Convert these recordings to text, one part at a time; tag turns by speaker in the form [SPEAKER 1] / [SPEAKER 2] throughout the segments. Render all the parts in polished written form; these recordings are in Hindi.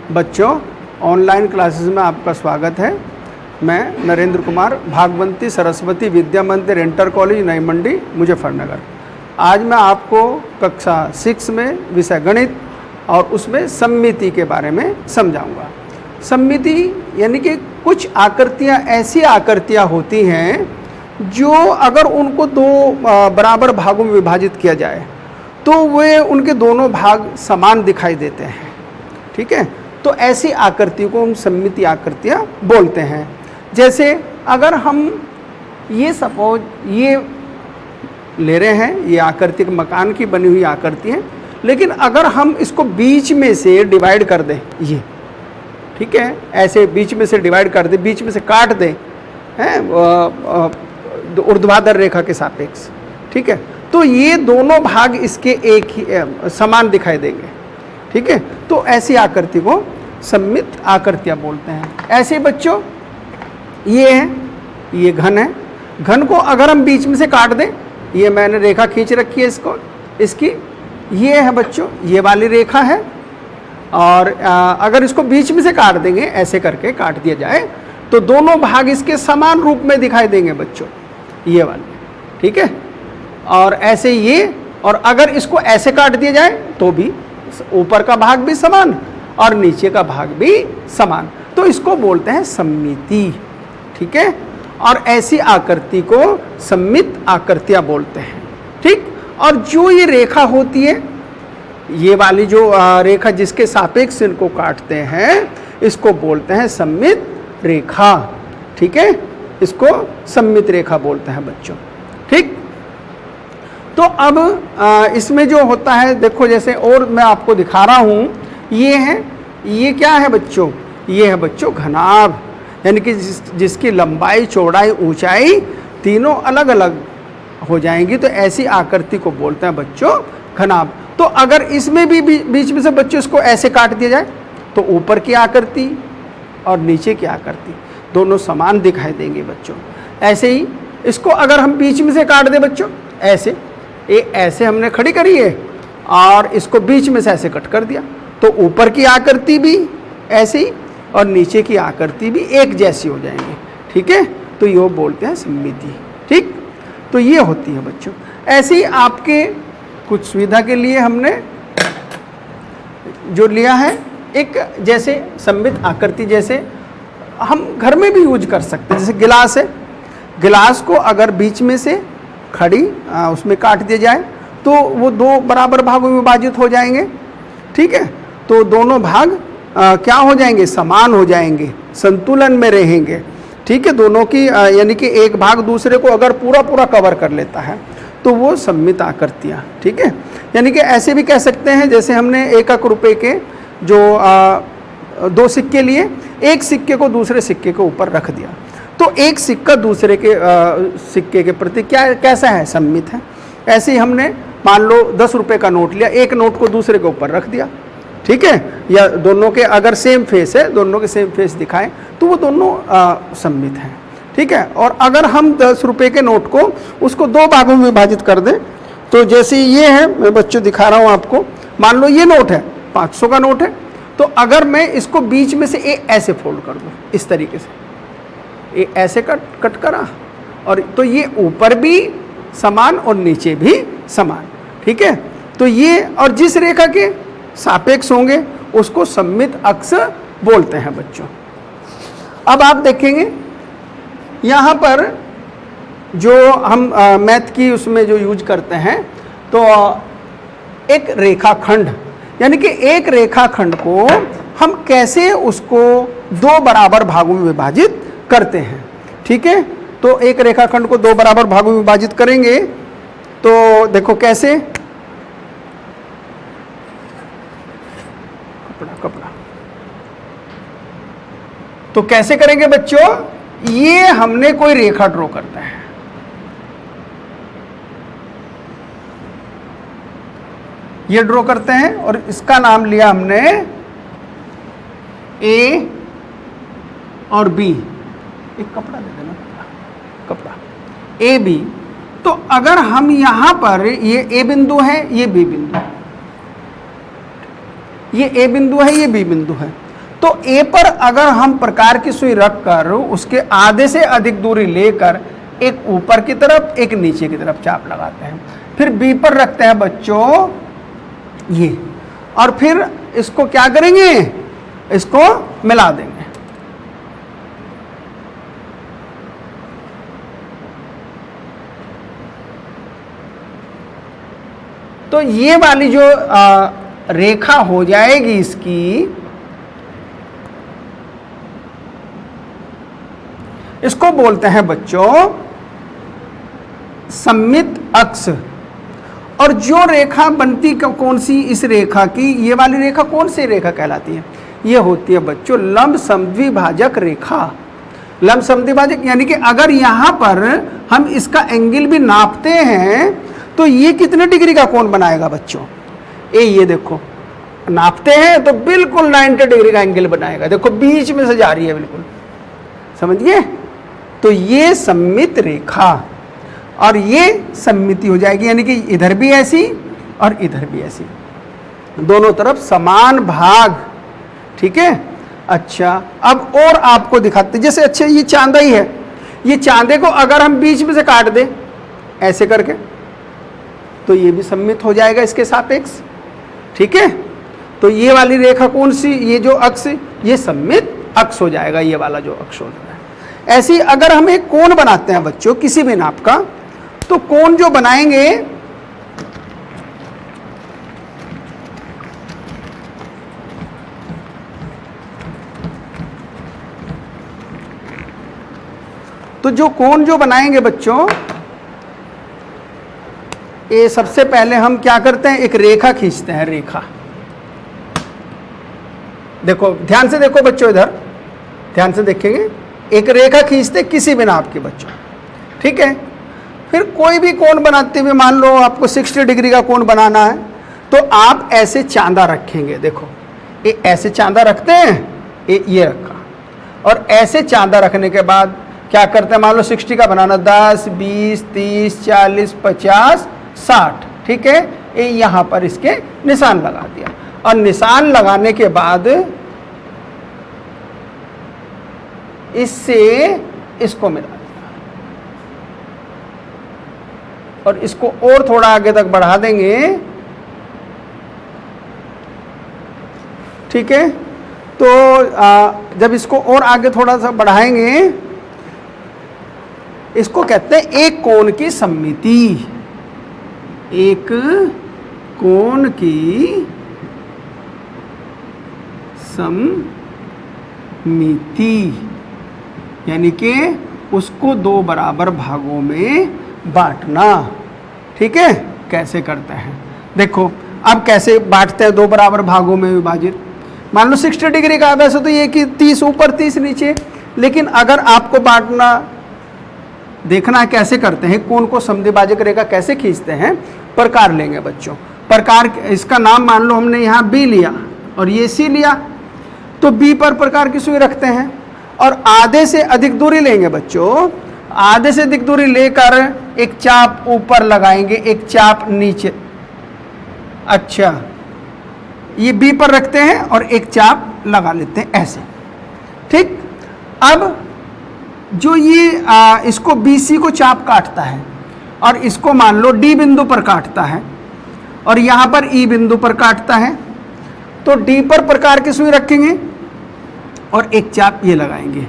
[SPEAKER 1] बच्चों, ऑनलाइन क्लासेस में आपका स्वागत है। मैं नरेंद्र कुमार, भागवंती सरस्वती विद्या मंदिर इंटर कॉलेज नई मंडी मुजफ्फरनगर। आज मैं आपको कक्षा 6 में विषय गणित और उसमें सममिति के बारे में समझाऊंगा। सममिति यानी कि कुछ आकृतियां ऐसी आकृतियां होती हैं जो अगर उनको दो बराबर भागों में विभाजित किया जाए तो वे उनके दोनों भाग समान दिखाई देते हैं। ठीक है, तो ऐसी आकृतियों को हम सममिति आकृतियां बोलते हैं। जैसे अगर हम ये सपोज ये ले रहे हैं, ये आकृति मकान की बनी हुई आकृति है, लेकिन अगर हम इसको बीच में से डिवाइड कर दें, ये ठीक है, ऐसे बीच में से डिवाइड कर दें, बीच में से काट दें, हैं ऊर्ध्वाधर रेखा के सापेक्ष, ठीक है, तो ये दोनों भाग इसके एक ही समान दिखाई देंगे। ठीक है, तो ऐसी आकृति को सममित आकृतियां बोलते हैं। ऐसे बच्चों ये है, ये घन है, घन को अगर हम बीच में से काट दें, ये मैंने रेखा खींच रखी है इसको, इसकी ये है बच्चों, ये वाली रेखा है, और अगर इसको बीच में से काट देंगे, ऐसे करके काट दिया जाए तो दोनों भाग इसके समान रूप में दिखाई देंगे बच्चों, ये वाले। ठीक है, और ऐसे ये, और अगर इसको ऐसे काट दिया जाए तो भी ऊपर का भाग भी समान और नीचे का भाग भी समान, तो इसको बोलते हैं सममिति। ठीक है, और ऐसी आकृति को सममित आकृतियां बोलते हैं। ठीक, और जो ये रेखा होती है, ये वाली जो रेखा जिसके सापेक्ष इनको काटते हैं, इसको बोलते हैं सममित रेखा। ठीक है, इसको सममित रेखा बोलते हैं बच्चों। ठीक, तो अब इसमें जो होता है, देखो जैसे और मैं आपको दिखा रहा हूँ, ये है, ये क्या है बच्चों, ये है बच्चों घनाभ, यानी कि जिसकी लंबाई चौड़ाई ऊंचाई तीनों अलग अलग हो जाएंगी, तो ऐसी आकृति को बोलते हैं बच्चों घनाभ। तो अगर इसमें भी बीच में से बच्चों इसको ऐसे काट दिया जाए तो ऊपर की आकृति और नीचे की आकृति दोनों समान दिखाई देंगे बच्चों। ऐसे ही इसको अगर हम बीच में से काट दें बच्चों, ऐसे ऐसे हमने खड़ी करी है और इसको बीच में से ऐसे कट कर दिया, तो ऊपर की आकृति भी ऐसे ही और नीचे की आकृति भी एक जैसी हो जाएंगी। ठीक है, तो ये बोलते हैं सममिति। ठीक, तो ये होती है बच्चों। ऐसे ही आपके कुछ सुविधा के लिए हमने जो लिया है, एक जैसे सममित आकृति जैसे हम घर में भी यूज कर सकते हैं। जैसे गिलास है, गिलास को अगर बीच में से खड़ी उसमें काट दिया जाए तो वो दो बराबर भागों में विभाजित हो जाएंगे। ठीक है, तो दोनों भाग क्या हो जाएंगे, समान हो जाएंगे, संतुलन में रहेंगे। ठीक है, दोनों की यानी कि एक भाग दूसरे को अगर पूरा पूरा कवर कर लेता है तो वो सममित आकृतियाँ। ठीक है, यानी कि ऐसे भी कह सकते हैं, जैसे हमने 1 रुपये के जो 2 सिक्के लिए, एक सिक्के को दूसरे सिक्के के ऊपर रख दिया, तो एक सिक्का दूसरे के सिक्के के प्रति क्या कैसा है, सममित है। ऐसे ही हमने मान लो 10 रुपये का नोट लिया, एक नोट को दूसरे के ऊपर रख दिया, ठीक है, या दोनों के अगर सेम फेस है, दोनों के सेम फेस दिखाएं तो वो दोनों सममित हैं। ठीक है, और अगर हम 10 रुपये के नोट को उसको 2 भागों में विभाजित कर दें, तो जैसे ये है, मैं बच्चों दिखा रहा हूँ आपको, मान लो ये नोट है, 500 का नोट है, तो अगर मैं इसको बीच में से ऐसे फोल्ड कर दूँ, इस तरीके से ऐसे कट करा, और तो ये ऊपर भी समान और नीचे भी समान। ठीक है, तो ये, और जिस रेखा के सापेक्ष होंगे उसको सममित अक्ष बोलते हैं बच्चों। अब आप देखेंगे यहाँ पर जो हम मैथ की उसमें जो यूज करते हैं, तो एक रेखाखंड, यानी कि एक रेखाखंड को हम कैसे उसको 2 बराबर भागों में विभाजित करते हैं। ठीक है, तो एक रेखाखंड को 2 बराबर भागों में विभाजित करेंगे, तो देखो कैसे, कपड़ा, तो कैसे करेंगे बच्चों, ये हमने कोई रेखा ड्रॉ करना है, ये ड्रॉ करते हैं और इसका नाम लिया हमने ए और बी। एक कपड़ा दे देना, कपड़ा ए बी। तो अगर हम यहां पर, ये ए बिंदु है, ये बी बिंदु, ये ए बिंदु है, ये बी बिंदु है, तो ए पर अगर हम प्रकार की सुई रख कर उसके आधे से अधिक दूरी लेकर एक ऊपर की तरफ एक नीचे की तरफ चाप लगाते हैं, फिर बी पर रखते हैं बच्चों ये, और फिर इसको क्या करेंगे, इसको मिला देंगे। तो ये वाली जो रेखा हो जाएगी इसकी, इसको बोलते हैं बच्चों सममित अक्ष। और जो रेखा बनती कौन सी, इस रेखा की, ये वाली रेखा कौन सी रेखा कहलाती है, ये होती है बच्चों लंब समद्विभाजक रेखा। लंब समद्विभाजक यानी कि अगर यहां पर हम इसका एंगल भी नापते हैं तो ये कितने डिग्री का कोण बनाएगा बच्चों, ये देखो नापते हैं तो बिल्कुल 90 डिग्री का एंगल बनाएगा। देखो बीच में से जा रही है बिल्कुल, समझिए। तो ये सममित रेखा, और ये सममिति हो जाएगी, यानी कि इधर भी ऐसी और इधर भी ऐसी, दोनों तरफ समान भाग, ठीक है। अच्छा, अब और आपको दिखाते, जैसे अच्छा ये चांदा ही है, ये चांदे को अगर हम बीच में से काट दें ऐसे करके तो ये भी सममित हो जाएगा इसके सापेक्ष, ठीक है। तो ये वाली रेखा कौन सी, ये जो अक्ष, ये सममित अक्ष हो जाएगा, ये वाला जो अक्ष हो जाएगा। ऐसे ही अगर हम एक कोण बनाते हैं बच्चों किसी भी नाप का, तो कोण जो बनाएंगे तो जो कोण जो बनाएंगे बच्चों, ये सबसे पहले हम क्या करते हैं, एक रेखा खींचते हैं, रेखा। देखो ध्यान से देखो बच्चों, इधर ध्यान से देखेंगे, एक रेखा खींचते किसी भी नाप के बच्चों, ठीक है। फिर कोई भी कोण बनाते हुए, मान लो आपको 60 डिग्री का कोण बनाना है, तो आप ऐसे चांदा रखेंगे। देखो ये ऐसे चांदा रखते हैं, ये रखा, और ऐसे चांदा रखने के बाद क्या करते हैं, मान लो 60 का बनाना, 10, 20, 30, 40, 50, 60, ठीक है। ये यहाँ पर इसके निशान लगा दिया, और निशान लगाने के बाद इससे इसको मिला दिया, और इसको और थोड़ा आगे तक बढ़ा देंगे, ठीक है। तो जब इसको और आगे थोड़ा सा बढ़ाएंगे, इसको कहते हैं एक कोण की सममिति, एक कोण की सममिति, यानी कि उसको दो बराबर भागों में बांटना, ठीक है। कैसे करते हैं देखो, अब कैसे बांटते हैं दो बराबर भागों में विभाजित। मान लो 60 डिग्री का, वैसे तो ये कि 30 ऊपर 30 नीचे, लेकिन अगर आपको बांटना देखना है कैसे करते हैं, कोण को समद्विभाजक रेखा कैसे खींचते हैं, प्रकार लेंगे बच्चों। प्रकार, इसका नाम मान लो हमने यहाँ बी लिया और ये सी लिया, तो बी पर प्रकार की सुई रखते हैं और आधे से अधिक दूरी लेंगे बच्चों। आधे से अधिक दूरी लेकर एक चाप ऊपर लगाएंगे, एक चाप नीचे। अच्छा, ये बी पर रखते हैं और एक चाप लगा लेते हैं ऐसे, ठीक। अब जो ये इसको BC को चाप काटता है और इसको मान लो D बिंदु पर काटता है और यहाँ पर E बिंदु पर काटता है, तो D पर प्रकार की सुई रखेंगे और एक चाप ये लगाएंगे,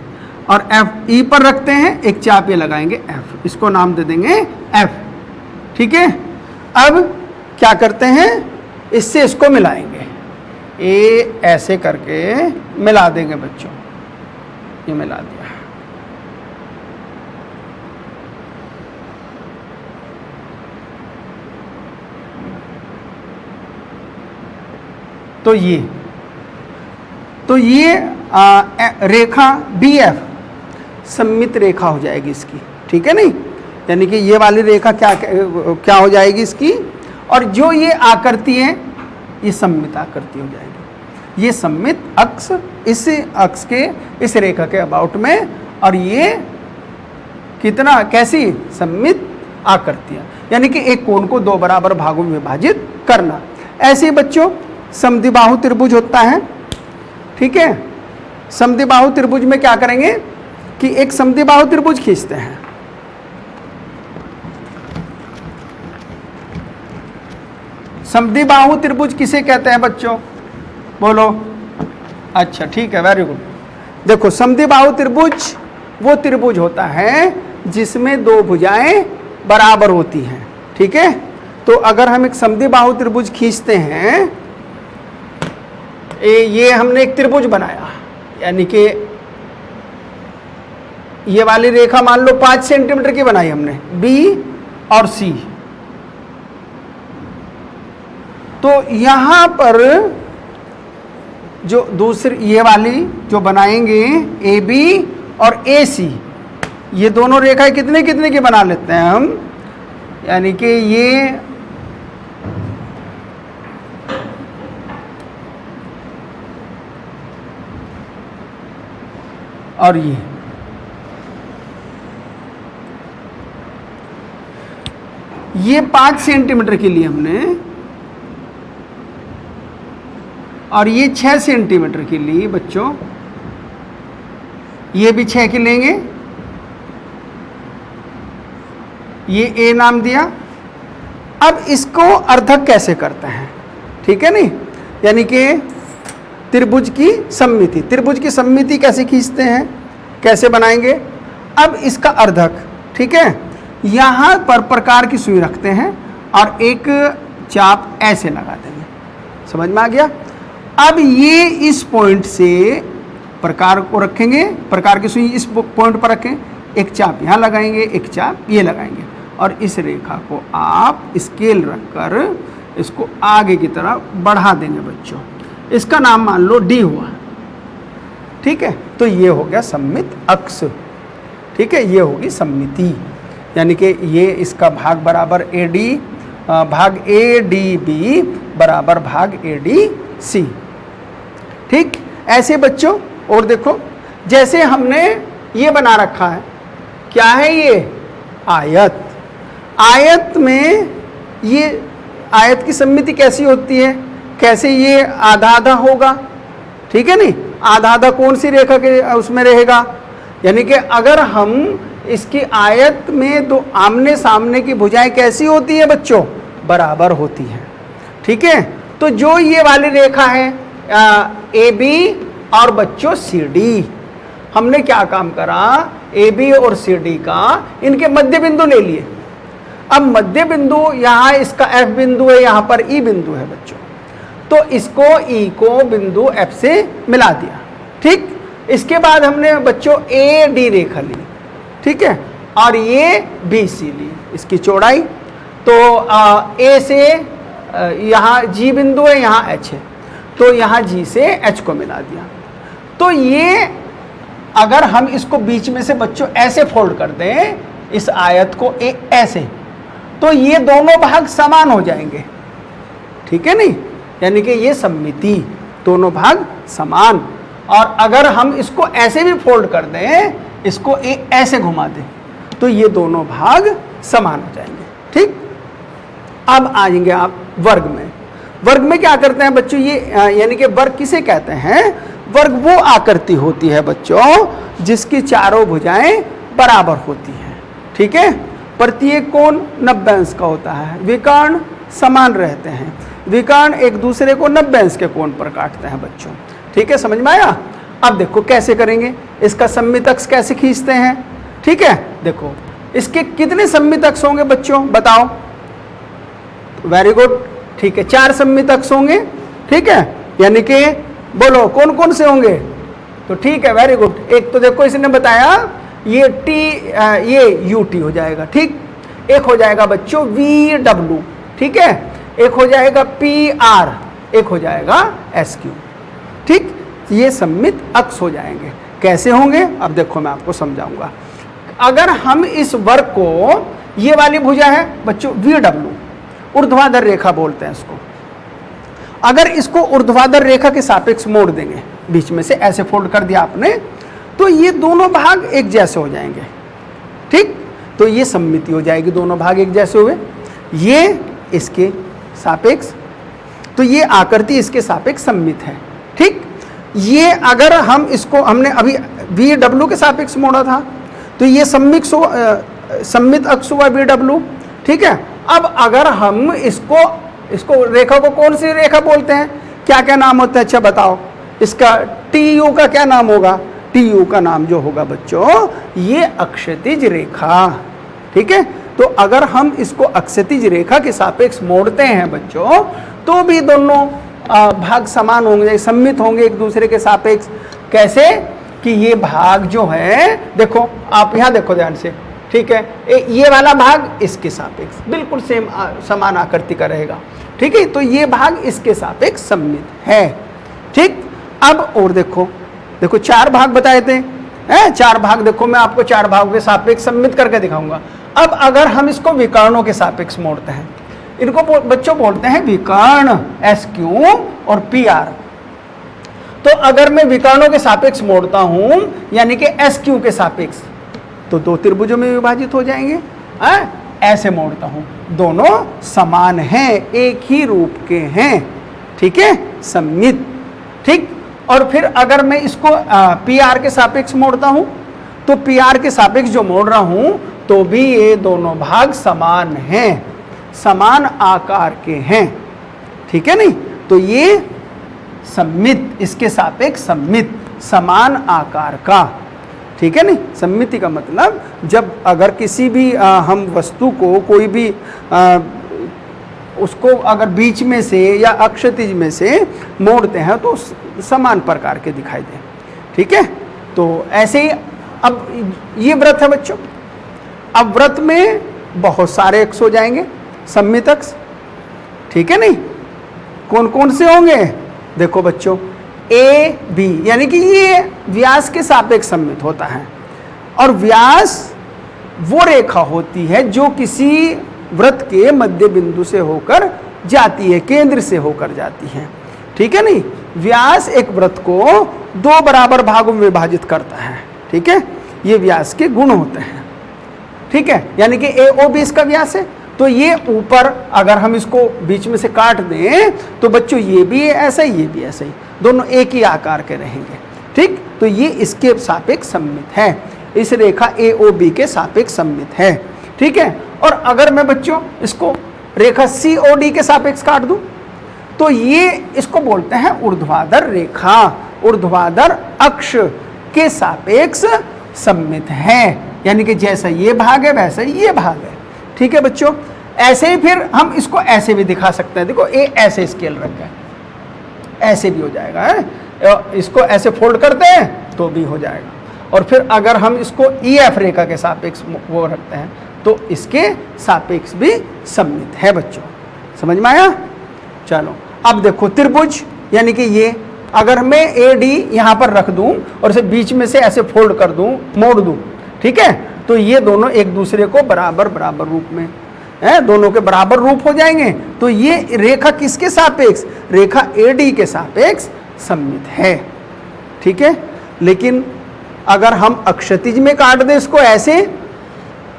[SPEAKER 1] और E पर रखते हैं, एक चाप ये लगाएंगे F, इसको नाम दे देंगे F, ठीक है। अब क्या करते हैं, इससे इसको मिलाएंगे, ये ऐसे करके मिला देंगे बच्चों, ये मिला दिया। तो ये रेखा BF सममित रेखा हो जाएगी इसकी, ठीक है नहीं, यानी कि ये वाली रेखा क्या हो जाएगी इसकी, और जो ये आकृति है ये सममित आकृति हो जाएगी। ये सममित अक्ष इस अक्ष के इस रेखा के अबाउट में, और ये कितना कैसी सममित आकृतियां, यानी कि एक कोण को दो बराबर भागों में विभाजित करना। ऐसे ही बच्चों समद्विबाहु त्रिभुज होता है, ठीक है। समद्विबाहु त्रिभुज में क्या करेंगे कि एक समद्विबाहु त्रिभुज खींचते हैं। समद्विबाहु त्रिभुज किसे कहते हैं बच्चों, बोलो। अच्छा ठीक है, वेरी गुड। देखो समद्विबाहु त्रिभुज वो त्रिभुज होता है जिसमें दो भुजाएं बराबर होती हैं, ठीक है। तो अगर हम एक समद्विबाहु त्रिभुज खींचते हैं, ये हमने एक त्रिभुज बनाया, यानी कि ये वाली रेखा मान लो 5 सेंटीमीटर की बनाई हमने, बी और सी। तो यहां पर जो दूसरी ये वाली जो बनाएंगे ए बी और ए सी, ये दोनों रेखाएं कितने कितने की बना लेते हैं हम, यानी कि ये और ये 5 सेंटीमीटर के लिए हमने, और ये 6 सेंटीमीटर के लिए बच्चों, ये भी 6 के लेंगे, ये ए नाम दिया। अब इसको अर्धक कैसे करते हैं, ठीक है नहीं, यानी कि त्रिभुज की सममिति, त्रिभुज की सममिति कैसे खींचते हैं, कैसे बनाएंगे। अब इसका अर्धक, ठीक है, यहां पर प्रकार की सुई रखते हैं और एक चाप ऐसे लगा देंगे, समझ में आ गया। अब ये इस पॉइंट से प्रकार को रखेंगे, प्रकार की सुई इस पॉइंट पर रखें, एक चाप यहाँ लगाएंगे, एक चाप ये लगाएंगे, और इस रेखा को आप स्केल रखकर इसको आगे की तरफ बढ़ा देंगे बच्चों। इसका नाम मान लो डी हुआ, ठीक है। तो ये हो गया सममित अक्ष, ठीक है, ये होगी सममिति, यानी कि ये इसका भाग बराबर ए डी, भाग ए डी बी बराबर भाग ए डी सी, ठीक। ऐसे बच्चों, और देखो जैसे हमने ये बना रखा है, क्या है ये, आयत। आयत में ये आयत की सममिति कैसी होती है, कैसे ये आधा आधा होगा, ठीक है नहीं, आधा आधा कौन सी रेखा के उसमें रहेगा, यानी कि अगर हम इसकी आयत में दो आमने सामने की भुजाएं कैसी होती है बच्चों, बराबर होती हैं, ठीक है। तो जो ये वाली रेखा है ए बी और बच्चों सी डी, हमने क्या काम करा, ए बी और सी डी का इनके मध्य बिंदु ले लिए। अब मध्य बिंदु यहाँ इसका एफ बिंदु है, यहाँ पर ई बिंदु है बच्चों, तो इसको ई को बिंदु एफ से मिला दिया, ठीक। इसके बाद हमने बच्चों ए डी रेखा ली, ठीक है, और ये बी सी ली, इसकी चौड़ाई। तो ए से यहाँ जी बिंदु है, यहाँ एच है, तो यहाँ जी से एच को मिला दिया। तो ये अगर हम इसको बीच में से बच्चों ऐसे फोल्ड कर दें इस आयत को ऐसे, तो ये दोनों भाग समान हो जाएंगे, ठीक है नहीं, यानी कि ये सममिति, दोनों भाग समान। और अगर हम इसको ऐसे भी फोल्ड कर दें, इसको ऐसे घुमा दें, तो ये दोनों भाग समान हो जाएंगे, ठीक। अब आएंगे आप वर्ग में। वर्ग में क्या करते हैं बच्चों, ये यानी कि वर्ग किसे कहते हैं, वर्ग वो आकृति होती है बच्चों जिसकी चारों भुजाएं बराबर होती हैं, ठीक है। प्रत्येक कोण 90 अंश का होता है, विकर्ण समान रहते हैं, विकर्ण एक दूसरे को 90 अंश के कोण पर काटते हैं बच्चों, ठीक है, समझ में आया। अब देखो कैसे करेंगे, इसका सममित अक्ष कैसे खींचते हैं, ठीक है। देखो इसके कितने सममित अक्ष होंगे बच्चों, बताओ। वेरी गुड, ठीक है, 4 सममित अक्ष होंगे, ठीक है, यानी कि बोलो कौन कौन से होंगे, तो ठीक है, वेरी गुड। एक तो देखो इसने बताया ये टी, ये यू टी हो जाएगा, ठीक। एक हो जाएगा बच्चों वी डब्ल्यू, ठीक है, एक हो जाएगा पी आर, एक हो जाएगा एस क्यू, ठीक। ये सममित अक्ष हो जाएंगे। कैसे होंगे, अब देखो मैं आपको समझाऊंगा। अगर हम इस वर्ग को, ये वाली भुजा है बच्चों वी डब्ल्यू, ऊर्ध्वाधर रेखा बोलते हैं इसको, अगर इसको ऊर्ध्वाधर रेखा के सापेक्ष मोड़ देंगे, बीच में से ऐसे फोल्ड कर दिया आपने, तो ये दोनों भाग एक जैसे हो जाएंगे, ठीक। तो ये सममिति हो जाएगी, दोनों भाग एक जैसे हुए, ये इसके सापेक्ष, तो ये आकृति इसके सापेक्ष सममित है, ठीक। ये अगर हम इसको हमने अभी वी डब्ल्यू के सापेक्ष मोड़ा था, तो ये सममित अक्ष हुआ वी डब्ल्यू, ठीक है। अब अगर हम इसको रेखा को कौन सी रेखा बोलते हैं, क्या क्या नाम होता है, अच्छा बताओ। इसका टी यू का क्या नाम होगा, टी यू का नाम जो होगा बच्चों ये अक्षैतिज रेखा, ठीक है। तो अगर हम इसको अक्षैतिज रेखा के सापेक्ष मोड़ते हैं बच्चों, तो भी दोनों भाग समान होंगे, सममित होंगे एक दूसरे के सापेक्ष। कैसे कि ये भाग जो है, देखो आप यहाँ देखो ध्यान से, ठीक है, ये वाला भाग इसके सापेक्ष बिल्कुल सेम समान आकृति का रहेगा, ठीक है। तो ये भाग इसके सापेक्ष सममित है, ठीक। अब और देखो 4 भाग बताए थे, 4 भाग देखो, मैं आपको 4 भागों के सापेक्ष सममित करके दिखाऊंगा। अब अगर हम इसको विकर्णों के सापेक्ष मोड़ते हैं, इनको बच्चों बोलते हैं विकर्ण, SQ और PR। तो अगर मैं विकर्णों के सापेक्ष मोड़ता हूं यानी कि SQ के सापेक्ष, तो 2 त्रिभुजों में विभाजित हो जाएंगे। ऐसे मोड़ता हूं, दोनों समान हैं, एक ही रूप के हैं, ठीक है, सममित, ठीक। और फिर अगर मैं इसको PR के सापेक्ष मोड़ता हूं, तो PR के सापेक्ष जो मोड़ रहा हूं, तो भी ये दोनों भाग समान हैं, समान आकार के हैं, ठीक है नहीं। तो ये सममित, इसके सापेक्ष सममित, समान आकार का, ठीक है नहीं। सममिति का मतलब जब अगर किसी भी हम वस्तु को कोई भी उसको अगर बीच में से या अक्षैतिज में से मोड़ते हैं तो समान प्रकार के दिखाई दें, ठीक है। तो ऐसे ही अब ये वृत्त है बच्चों, अब वृत्त में बहुत सारे अक्ष हो जाएंगे सममित अक्ष, ठीक है नहीं। कौन कौन से होंगे, देखो बच्चों AB, यानी कि ये व्यास के सापेक्ष सममित होता है, और व्यास वो रेखा होती है जो किसी वृत्त के मध्य बिंदु से होकर जाती है, केंद्र से होकर जाती है, ठीक है नहीं। व्यास एक वृत्त को 2 बराबर भागों में विभाजित करता है, ठीक है, ये व्यास के गुण होते हैं, ठीक है। यानी कि AOB इसका व्यास है, तो ये ऊपर अगर हम इसको बीच में से काट दें तो बच्चों ये भी ऐसा ही, ये भी ऐसा ही, दोनों एक ही आकार के रहेंगे, ठीक। तो ये इसके सापेक्ष सममित है, इस रेखा AOB के सापेक्ष सममित है, ठीक है। और अगर मैं बच्चों इसको रेखा COD के सापेक्ष काट दूं, तो ये इसको बोलते हैं ऊर्ध्वाधर रेखा, ऊर्ध्वाधर अक्ष के सापेक्ष सममित है, यानी कि जैसा ये भाग है वैसा ये भाग है, ठीक है बच्चों। ऐसे ही फिर हम इसको ऐसे भी दिखा सकते हैं, देखो ए ऐसे स्केल रखा है, ऐसे भी हो जाएगा, है? इसको ऐसे फोल्ड करते हैं तो भी हो जाएगा। और फिर अगर हम इसको EF रेखा के सापेक्ष वो रखते हैं तो इसके सापेक्ष भी सममित है बच्चों, समझ में आया। चलो अब देखो त्रिभुज, यानी कि ये अगर मैं AD यहाँ पर रख दूं और इसे बीच में से ऐसे फोल्ड कर दूं, मोड़ दूं, ठीक है, तो ये दोनों एक दूसरे को बराबर बराबर रूप में है, दोनों के बराबर रूप हो जाएंगे। तो ये रेखा किसके सापेक्ष, रेखा AD के सापेक्ष सममित है, ठीक है। लेकिन अगर हम अक्षैतिज में काट दें इसको,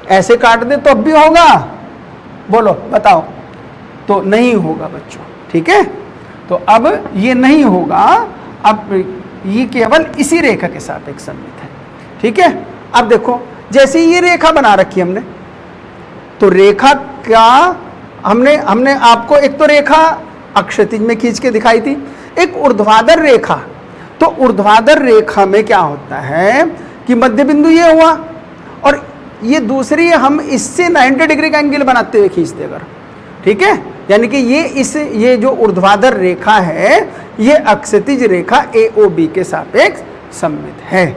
[SPEAKER 1] ऐसे काट दें तो अब भी होगा, बोलो बताओ, तो नहीं होगा बच्चों, ठीक है। तो अब ये नहीं होगा, अब ये केवल इसी रेखा के सापेक्ष सममित है, ठीक है। अब देखो जैसे ये रेखा बना रखी हमने, तो रेखा क्या हमने आपको एक तो रेखा अक्षैतिज में खींच के दिखाई थी, एक ऊर्ध्वाधर रेखा। तो ऊर्ध्वाधर रेखा में क्या होता है कि मध्य बिंदु ये हुआ और ये दूसरी हम इससे 90 डिग्री का एंगल बनाते हुए खींचते अगर, ठीक है, यानी कि ये जो ऊर्ध्वाधर रेखा है ये अक्षैतिज रेखा AOB के सापेक्ष सममित है,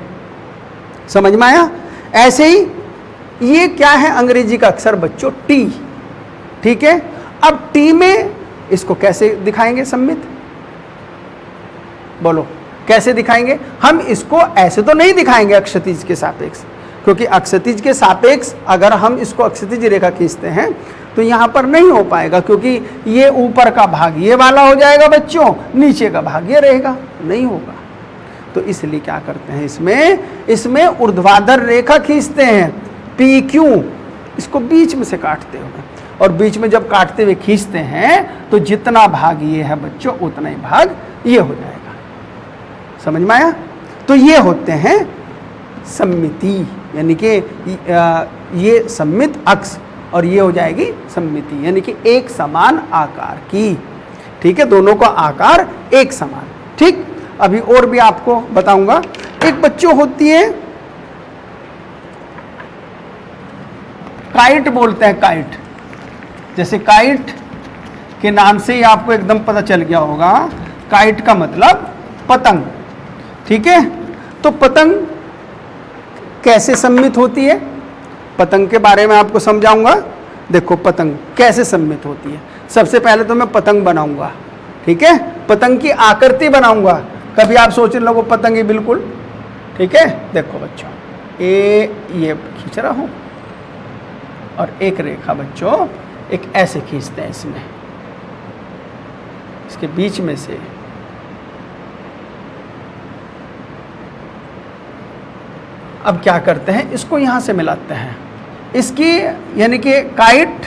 [SPEAKER 1] समझ में आया। ऐसे ही ये क्या है अंग्रेजी का अक्षर बच्चों T, ठीक है। अब T में इसको कैसे दिखाएंगे सममित, बोलो कैसे दिखाएंगे। हम इसको ऐसे तो नहीं दिखाएंगे अक्षैतिज के सापेक्ष, क्योंकि अक्षैतिज के सापेक्ष अगर हम इसको अक्षैतिज रेखा खींचते हैं तो यहाँ पर नहीं हो पाएगा, क्योंकि ये ऊपर का भाग ये वाला हो जाएगा बच्चों, नीचे का भाग ये रहेगा, नहीं होगा। तो इसलिए क्या करते हैं, इसमें ऊर्ध्वाधर रेखा खींचते हैं PQ, इसको बीच में से काटते हुए, और बीच में जब काटते हुए खींचते हैं तो जितना भाग ये है बच्चों उतना ही भाग ये हो जाएगा, समझ में आया? तो ये होते हैं सममिति, यानी कि ये सममित अक्ष और ये हो जाएगी सममिति, यानी कि एक समान आकार की। ठीक है, दोनों का आकार एक समान। ठीक, अभी और भी आपको बताऊंगा। एक बच्चों होती है काइट, बोलते हैं काइट। जैसे काइट के नाम से ही आपको एकदम पता चल गया होगा, काइट का मतलब पतंग। ठीक है, तो पतंग कैसे सम्मित होती है, पतंग के बारे में आपको समझाऊंगा। देखो पतंग कैसे सम्मित होती है। सबसे पहले तो मैं पतंग बनाऊंगा, ठीक है, पतंग की आकृति बनाऊंगा। कभी आप सोच लोगो पतंग ही बिल्कुल, ठीक है। देखो बच्चों, ये खींच रहा हूं और एक रेखा बच्चों एक ऐसे खींचते हैं इसमें, इसके बीच में से अब क्या करते हैं, इसको यहां से मिलाते हैं। इसकी यानी कि काइट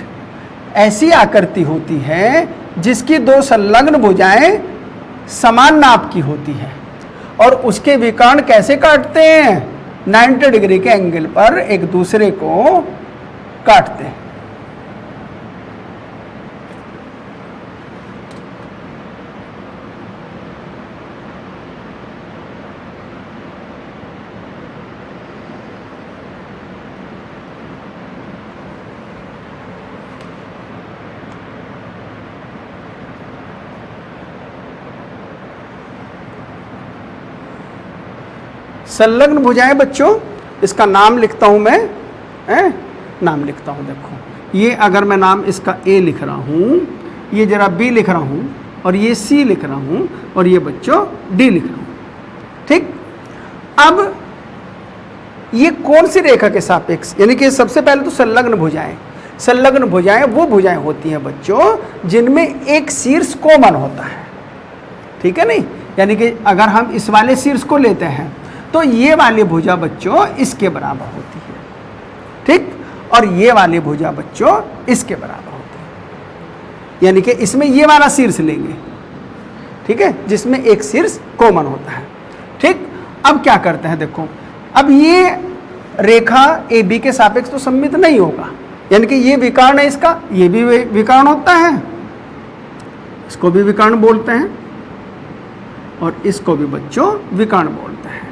[SPEAKER 1] ऐसी आकृति होती है जिसकी दो संलग्न भुजाएं समान नाप की होती है और उसके विकर्ण कैसे काटते हैं, 90 डिग्री के एंगल पर एक दूसरे को काटते हैं। संलग्न भुजाएं बच्चों, इसका नाम लिखता हूं मैं, नाम लिखता हूं। देखो ये अगर मैं नाम इसका ए लिख रहा हूं, ये जरा बी लिख रहा हूं और ये सी लिख रहा हूं और ये बच्चों डी लिख रहा हूं। ठीक, अब ये कौन सी रेखा के सापेक्ष, यानी कि सबसे पहले तो संलग्न भुजाएं। संलग्न भुजाएं वो भुजाएं होती हैं बच्चों जिनमें एक शीर्ष कॉमन होता है, ठीक है नहीं, यानी कि अगर हम इस वाले शीर्ष को लेते हैं तो ये वाली भुजा बच्चों इसके बराबर होती है, ठीक, और ये वाली भुजा बच्चों इसके बराबर होती है, यानी कि इसमें ये वाला शीर्ष लेंगे, ठीक है, जिसमें एक शीर्ष कॉमन होता है। ठीक, अब क्या करते हैं, देखो अब ये रेखा ए बी के सापेक्ष तो सम्मित नहीं होगा, यानी कि ये विकर्ण है इसका, ये भी विकर्ण होता है, इसको भी विकर्ण बोलते हैं और इसको भी बच्चों विकर्ण बोलते हैं।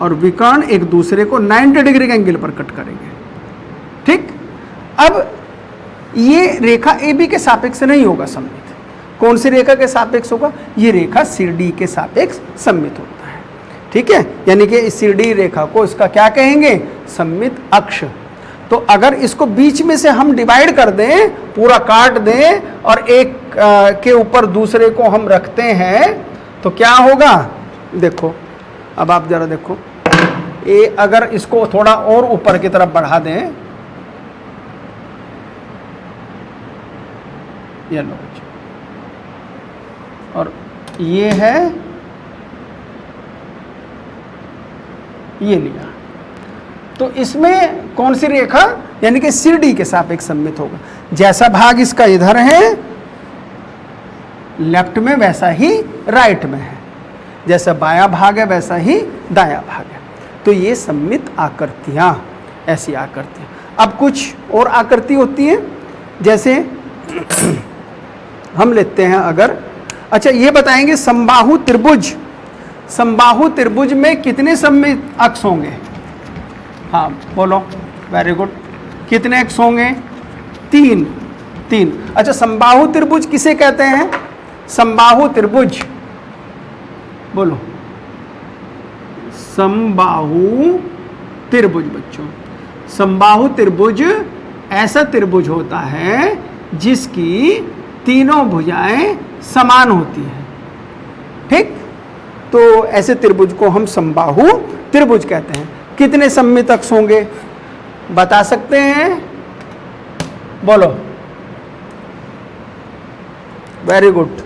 [SPEAKER 1] और विकर्ण एक दूसरे को 90 डिग्री के एंगल पर कट करेंगे। ठीक, अब ये रेखा ए बी के सापेक्ष नहीं होगा सम्मित, कौन सी रेखा के सापेक्ष होगा, ये रेखा सी डी के सापेक्ष सम्मित होता है। ठीक है, यानी कि इस सी डी रेखा को इसका क्या कहेंगे, सम्मित अक्ष। तो अगर इसको बीच में से हम डिवाइड कर दें, पूरा काट दें और एक के ऊपर दूसरे को हम रखते हैं तो क्या होगा, देखो अब आप जरा देखो, ये अगर इसको थोड़ा और ऊपर की तरफ बढ़ा दें, ये लो, और ये है, ये लिया, तो इसमें कौन सी रेखा, यानी कि सी डी के सापेक्ष सम्मित होगा। जैसा भाग इसका इधर है लेफ्ट में, वैसा ही राइट में है, जैसा बायां भाग है वैसा ही दायां भाग है। तो ये सम्मित आकृतियां, ऐसी आकृतियां। अब कुछ और आकृति होती है, जैसे हम लेते हैं अगर, अच्छा ये बताएंगे समबाहु त्रिभुज, समबाहु त्रिभुज में कितने सम्मित अक्ष होंगे, हाँ बोलो, वेरी गुड, कितने अक्ष होंगे, तीन। अच्छा समबाहु त्रिभुज किसे कहते हैं, समबाहु त्रिभुज बोलो, समबाहु त्रिभुज बच्चों, समबाहु त्रिभुज ऐसा त्रिभुज होता है जिसकी तीनों भुजाएं समान होती हैं। ठीक, तो ऐसे त्रिभुज को हम समबाहु त्रिभुज कहते हैं। कितने सम्मित अक्ष होंगे बता सकते हैं, बोलो, वेरी गुड,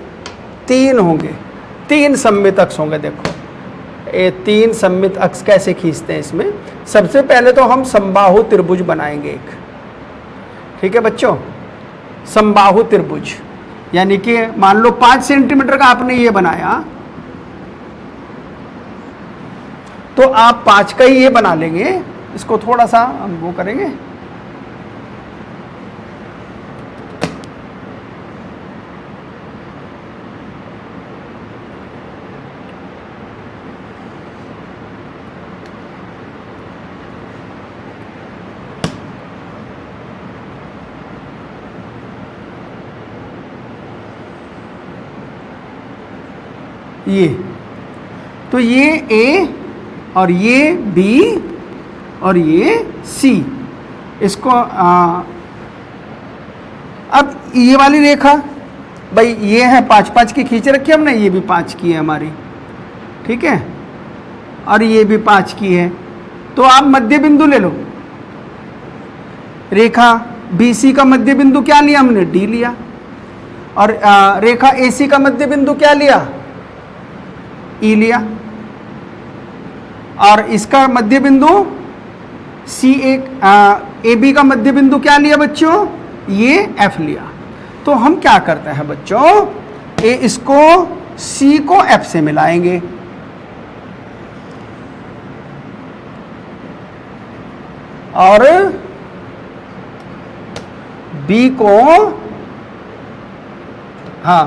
[SPEAKER 1] तीन होंगे, तीन सम्मित अक्ष होंगे। देखो ये तीन सम्मित अक्ष कैसे खींचते हैं, इसमें सबसे पहले तो हम समबाहु त्रिभुज बनाएंगे एक, ठीक है बच्चों, समबाहु त्रिभुज, यानी कि मान लो 5 सेंटीमीटर का आपने ये बनाया, तो आप 5 का ही ये बना लेंगे, इसको थोड़ा सा हम वो करेंगे। ये तो ये A और ये B और ये C, इसको अब ये वाली रेखा भाई ये है 5-5 की खींच रखी हमने, ये भी 5 की है हमारी, ठीक है, और ये भी 5 की है। तो आप मध्य बिंदु ले लो, रेखा BC का मध्य बिंदु क्या लिया हमने, D लिया, और रेखा AC का मध्य बिंदु क्या लिया, E लिया, और इसका मध्य बिंदु AB का मध्य बिंदु क्या लिया बच्चों, ये F लिया। तो हम क्या करते हैं बच्चों, इसको C को F से मिलाएंगे, और B को, हाँ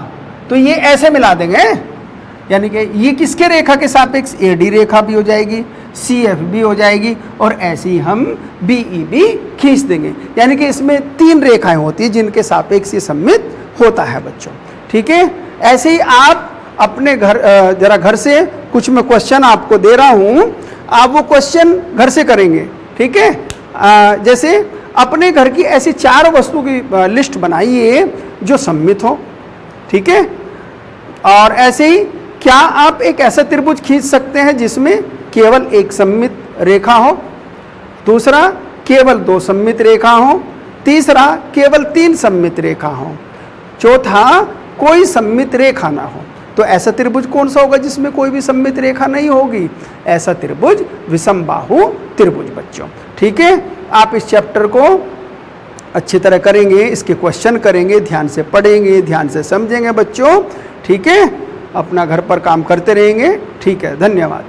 [SPEAKER 1] तो ये ऐसे मिला देंगे, यानी कि ये किसके रेखा के सापेक्ष, AD रेखा भी हो जाएगी, CF भी हो जाएगी, और ऐसे ही हम BE भी खींच देंगे। यानी कि इसमें 3 रेखाएं होती हैं जिनके सापेक्ष ये सममित होता है बच्चों, ठीक है। ऐसे ही आप अपने घर जरा घर से कुछ मैं क्वेश्चन आपको दे रहा हूं, आप वो क्वेश्चन घर से करेंगे, ठीक है। जैसे अपने घर की ऐसी 4 वस्तु की लिस्ट बनाइए जो सममित हो, ठीक है। और ऐसे ही क्या आप एक ऐसा त्रिभुज खींच सकते हैं जिसमें केवल एक सममित रेखा हो, दूसरा केवल 2 सममित रेखा हो, तीसरा केवल 3 सममित रेखा हो, चौथा कोई सममित रेखा ना हो। तो ऐसा त्रिभुज कौन सा होगा जिसमें कोई भी सममित रेखा नहीं होगी, ऐसा त्रिभुज विषमबाहु त्रिभुज बच्चों, ठीक है। आप इस चैप्टर को अच्छी तरह करेंगे, इसके क्वेश्चन करेंगे, ध्यान से पढ़ेंगे, ध्यान से समझेंगे बच्चों, ठीक है। अपना घर पर काम करते रहेंगे, ठीक है। धन्यवाद।